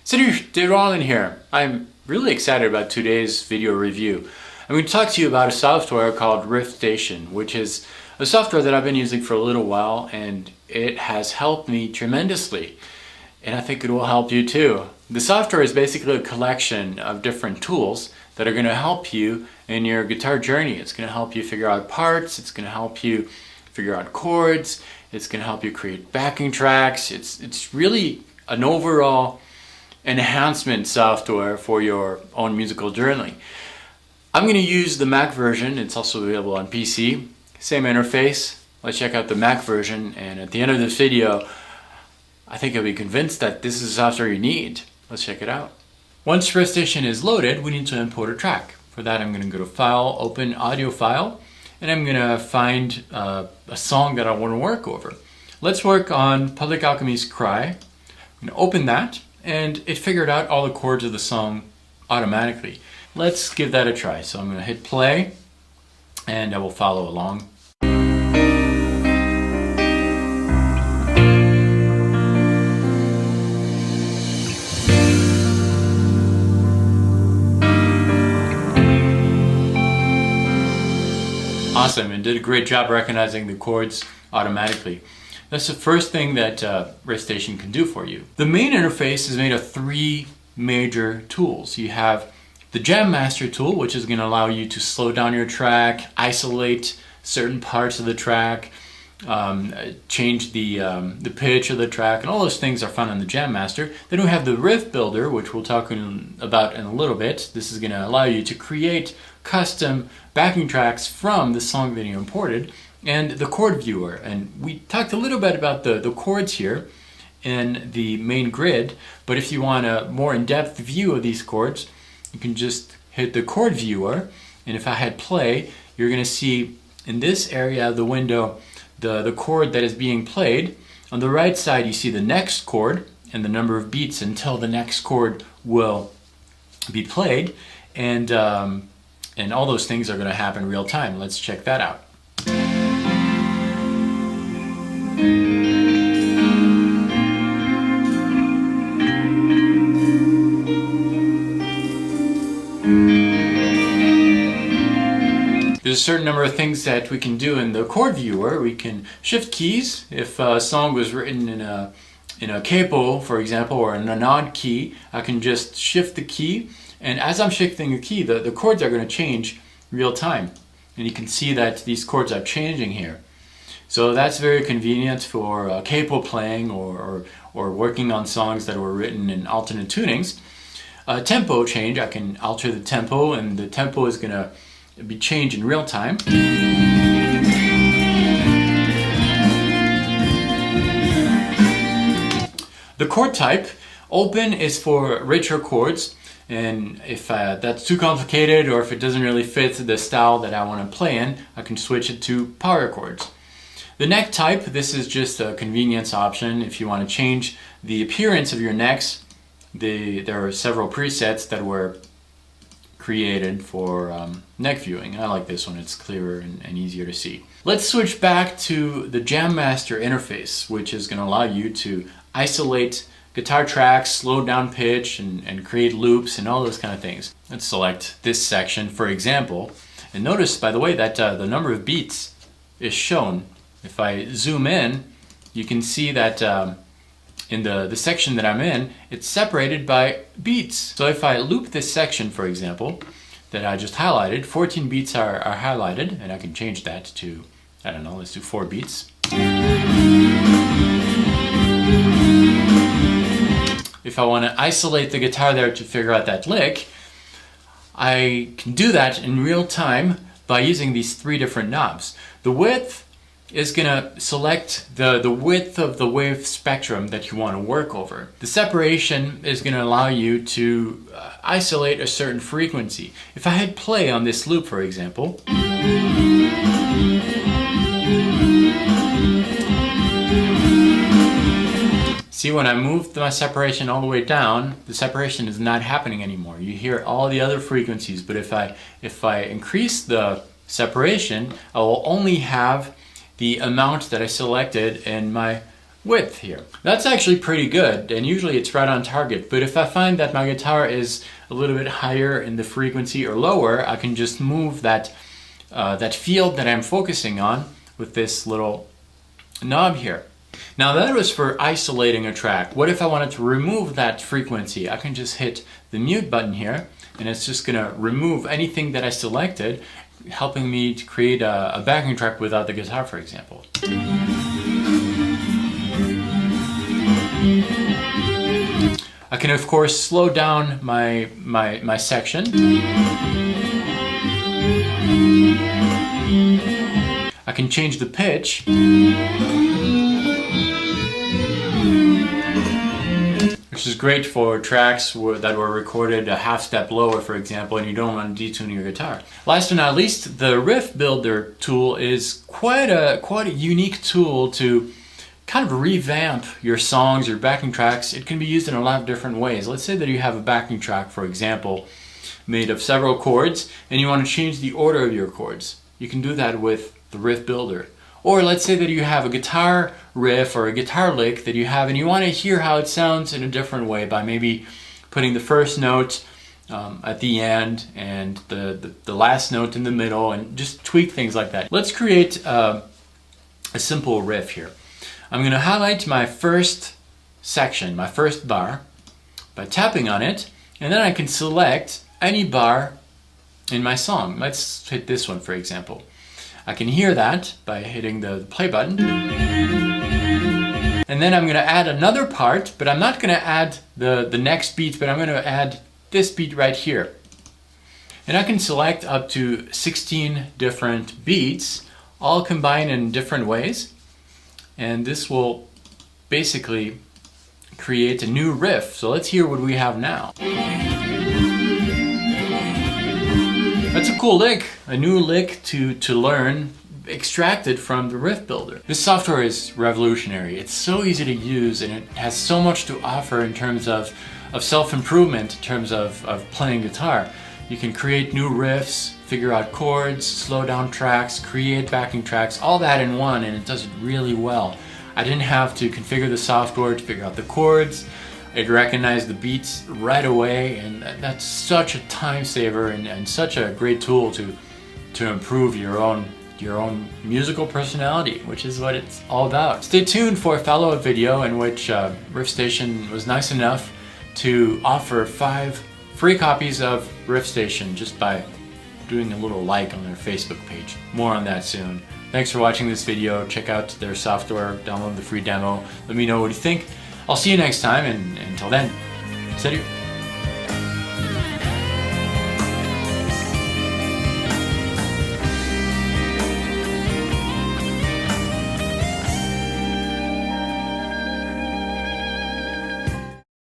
Salut, Dave Rollin here. I'm really excited about today's video review. I'm going to talk to you about a software called Riftstation, which is a software that I've been using for a little while, and it has helped me tremendously. And I think it will help you too. The software is basically a collection of different tools that are going to help you in your guitar journey. It's going to help you figure out parts, it's going to help you figure out chords, it's going to help you create backing tracks. It's really an overall enhancement software for your own musical journey. I'm going to use the Mac version. It's also available on PC. Same interface. Let's check out the Mac version, and at the end of this video I think you'll be convinced that this is the software you need. Let's check it out. Once Riftstation is loaded, we need to import a track. For that I'm going to go to File, Open Audio File, and I'm going to find a song that I want to work over. Let's work on Public Alchemy's Cry. I'm going to open that, and it figured out all the chords of the song automatically. Let's give that a try. So I'm going to hit play, and I will follow along. Awesome, and did a great job recognizing the chords automatically. That's the first thing that Riftstation can do for you. The main interface is made of three major tools. You have the Jam Master tool, which is going to allow you to slow down your track, isolate certain parts of the track, change the pitch of the track, and all those things are found on the Jam Master. Then we have the Riff Builder, which we'll talk about in a little bit. This is going to allow you to create custom backing tracks from the song that you imported, and the chord viewer. And we talked a little bit about the chords here in the main grid, but if you want a more in-depth view of these chords, you can just hit the chord viewer, and if I hit play, you're going to see in this area of the window the chord that is being played. On the right side you see the next chord and the number of beats until the next chord will be played, and all those things are going to happen real time. Let's check that out. There's a certain number of things that we can do in the chord viewer. We can shift keys. If a song was written in a capo, for example, or in an odd key, I can just shift the key, and as I'm shifting the key, the chords are going to change real time. And you can see that these chords are changing here. So that's very convenient for capo playing or working on songs that were written in alternate tunings. Tempo change, I can alter the tempo, and the tempo is going to be changed in real time. The chord type, open is for richer chords, and if that's too complicated or if it doesn't really fit the style that I want to play in, I can switch it to power chords. The neck type, this is just a convenience option. If you want to change the appearance of your necks, there are several presets that were created for neck viewing. I like this one, it's clearer and easier to see. Let's switch back to the Jam Master interface, which is going to allow you to isolate guitar tracks, slow down pitch, and create loops and all those kind of things. Let's select this section, for example, and notice, by the way, that the number of beats is shown. If I zoom in, you can see that in the section that I'm in, it's separated by beats. So if I loop this section, for example, that I just highlighted, 14 beats are highlighted, and I can change that to, I don't know, let's do 4 beats. If I want to isolate the guitar there to figure out that lick, I can do that in real time by using these three different knobs. The width is going to select the width of the wave spectrum that you want to work over. The separation is going to allow you to isolate a certain frequency. If I hit play on this loop, for example, see, when I move my separation all the way down, the separation is not happening anymore. You hear all the other frequencies, but if I increase the separation, I will only have the amount that I selected in my width here. That's actually pretty good, and usually it's right on target, but if I find that my guitar is a little bit higher in the frequency or lower, I can just move that field that I'm focusing on with this little knob here. Now that was for isolating a track. What if I wanted to remove that frequency? I can just hit the mute button here, and it's just gonna remove anything that I selected, helping me to create a backing track without the guitar, for example. I can of course slow down my section. I can change the pitch. Which is great for tracks that were recorded a half step lower, for example, and you don't want to detune your guitar. Last but not least, the Riff Builder tool is quite a unique tool to kind of revamp your songs, your backing tracks. It can be used in a lot of different ways. Let's say that you have a backing track, for example, made of several chords, and you want to change the order of your chords. You can do that with the Riff Builder. Or let's say that you have a guitar riff or a guitar lick that you have and you want to hear how it sounds in a different way by maybe putting the first note at the end and the last note in the middle, and just tweak things like that. Let's create a simple riff here. I'm going to highlight my first section, my first bar, by tapping on it, and then I can select any bar in my song. Let's hit this one, for example. I can hear that by hitting the play button. And then I'm going to add another part, but I'm not going to add the next beat, but I'm going to add this beat right here. And I can select up to 16 different beats, all combined in different ways. And this will basically create a new riff. So let's hear what we have now. That's a cool lick, a new lick to learn, extracted from the Riff Builder. This software is revolutionary. It's so easy to use, and it has so much to offer in terms of self-improvement, in terms of playing guitar. You can create new riffs, figure out chords, slow down tracks, create backing tracks, all that in one, and it does it really well. I didn't have to configure the software to figure out the chords. It recognized the beats right away, and that's such a time saver and such a great tool to improve your own musical personality, which is what it's all about. Stay tuned for a follow-up video in which Riftstation was nice enough to offer 5 free copies of Riffstation just by doing a little like on their Facebook page. More on that soon. Thanks for watching this video. Check out their software, download the free demo. Let me know what you think. I'll see you next time, and until then, salut!